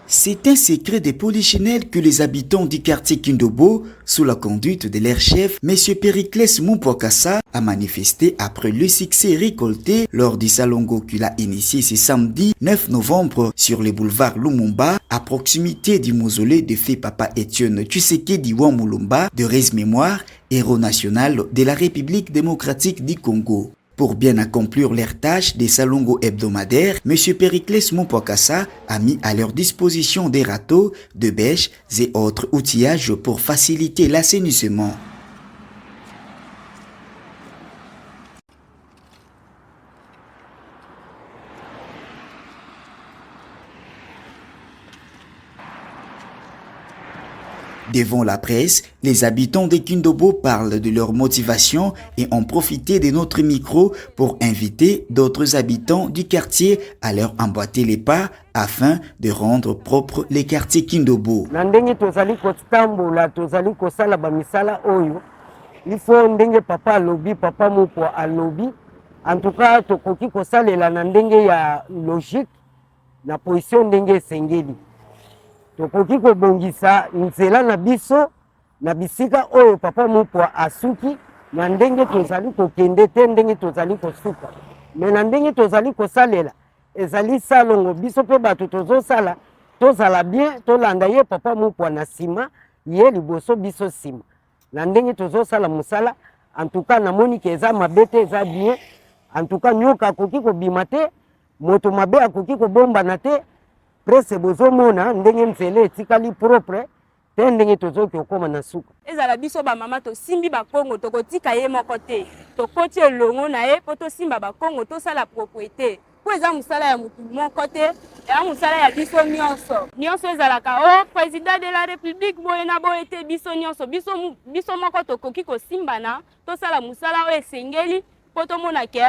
C'est un secret des polichinelles que les habitants du quartier Kindobo, sous la conduite de leur chef, M. Périclès Mumpwakassa, a manifesté après le succès récolté lors du Salongo qu'il a initié ce samedi 9 novembre sur le boulevard Lumumba, à proximité du mausolée de feu Papa Etienne Tshisekedi Mulumba, de Res Mémoire, héros national de la République démocratique du Congo. Pour bien accomplir leurs tâches des salongos hebdomadaires, M. Périclès Mumpwakassa a mis à leur disposition des râteaux, de bêches et autres outillages pour faciliter l'assainissement. Devant la presse, les habitants de Kindobo parlent de leur motivation et ont profité de notre micro pour inviter d'autres habitants du quartier à leur emboîter les pas afin de rendre propre les quartiers Kindobo. Il faut ndenge papa lobby, papa moko a lobby. En tout cas, tokoki kosalela na ndenge ya logique na position ndenge sengeli. Tokoki kobongisa nzela na biso na bisika oyo papa moko asuki na ndenge tozali kokende te ndenge tozali kosuka. Mais na ndenge tozali kosalela ezali salongo biso pe bato tozosala tozala bien tolanda ye papa moko na sima ye liboso biso sima. Na ndenge tozosala musala en tout cas namoni ke eza mabete eza bien en tout cas nyoka akoki kobima te moto mabe akoki kobomba na te presse bozomona ndenge nzela etikali propre te ndenge tozoki okoma na suka ezala biso bamama tosimbi bakongo tokotika ye moko te tokoti elongo na ye mpo tosimba bakongo tosala propriété po eza mosala ya motu moko te eza mosala ya biso nyonso ezalaka o président de la république boye na boye te biso nyonso biso moko tokoki kosimbana tosala mosala oyo esengeli mpo tomona ke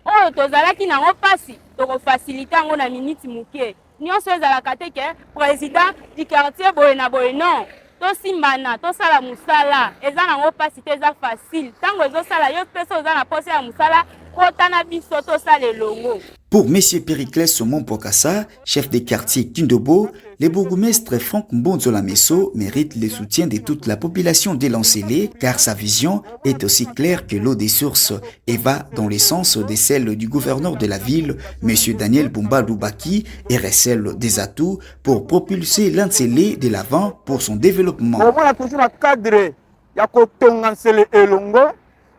oyo tozalaki nango mpasi tokofasilite yango na miniti moke nyonso ezalaka te ke président du quartier boye na boye non tosimbana tosala musala eza nango mpasi te eza facile ntango ezosala yo mpe so oza na posa ya musala kota na biso tosala elongo. Pour M. Périclès Mumpwakassa, chef des quartiers Kindobo, le bourgmestre Franck Mbonzola Messo mérite le soutien de toute la population de Lancélé car sa vision est aussi claire que l'eau des sources et va dans le sens de celle du gouverneur de la ville, M. Daniel Bumba Lubaki, et recèle des atouts pour propulser Lancélé de l'avant pour son développement.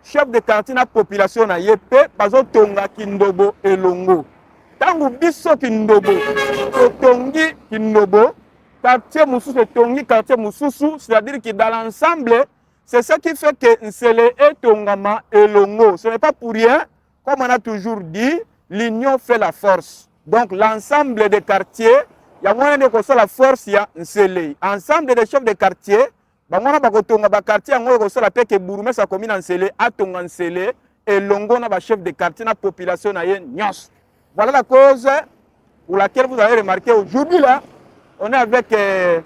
Chef de quartier na population na yepe bazo tonga Kindobo elongo tangu biso Kindobo tongi Kindobo quartier mususu tongi quartier mususu, c'est-à-dire que dans l'ensemble c'est ça qui fait que Nsele et tongama elongo. Ce n'est pas pour rien, comme on a toujours dit, l'union fait la force. Donc l'ensemble des quartiers, il y a moyen de construire la force, il y a Nsele. Ensemble des chefs de quartier bangona bakotonga ba quartier yango ko sala peke burume sa commune Nsele atonga Nsele et longo na ba chef de quartier na population na yen nyos. Voilà la cause pour laquelle vous avez remarqué aujourd'hui là on est avec une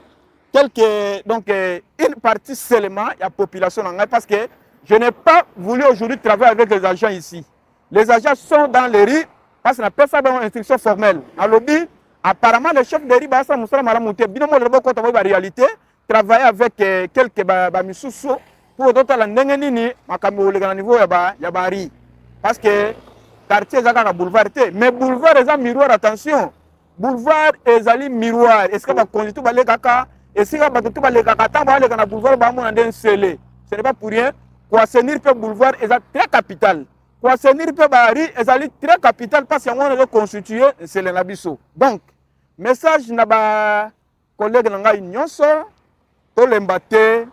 partie seulement de la population parce que je n'ai pas voulu aujourd'hui travailler avec les agents ici. Les agents sont dans les rues parce qu'on appelle ça une instruction formelle. À lobby apparemment le chef de rue ba sa musala mala monter binomo le boko ta ba réalité travailler avec quelques bamisusu pour d'autres la ndenge nini makambo le niveau ya ba ri parce que quartier ezaka boulevard te mais boulevard eza miroir attention boulevard ezali miroir est-ce que ba conduit tout ba le kaka est-ce que ba tout ba le kaka tant ba le kana boulevard ba mona ndenge Nsele ce n'est pas pour rien quoi assainir pe boulevard eza très capital quoi assainir pe ba ri ezali très capital parce que on est constitué Nsele na biso donc message na ba collègue na ngai nyonso Tolembate,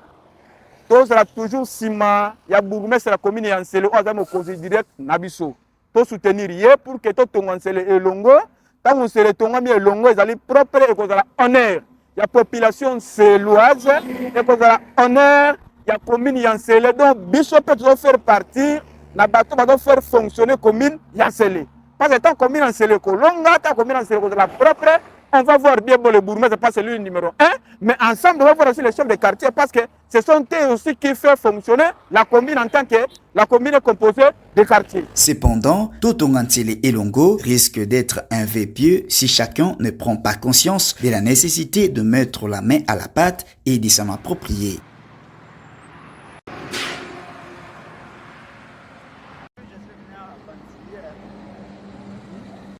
tous sera toujours sima, il y a bourgmestre la commune et Nsele, on a mon conseil direct Nabiso. To soutenir hier pour que tout ton Nsele et longo, tant Nsele tonga mi longo, ils allaient propre et qu'on a honneur. Il y a population nseloise et qu'on a honneur, il y a commune et Nsele, donc Bishop peut faire partie, na bateau va faire fonctionner commune Nsele. Parce que tant commune en Séléco, longa, tant commune en Séléco, de la propre, on va voir bien bon, le bourgmestre, c'est pas celui numéro 1, mais ensemble, on va voir aussi les chefs de quartier parce que ce sont eux aussi qui font fonctionner la commune en tant que la commune est composée de quartiers. Cependant, Totongantele et Longo risquent d'être un vœu pieux si chacun ne prend pas conscience de la nécessité de mettre la main à la pâte et de s'en approprier.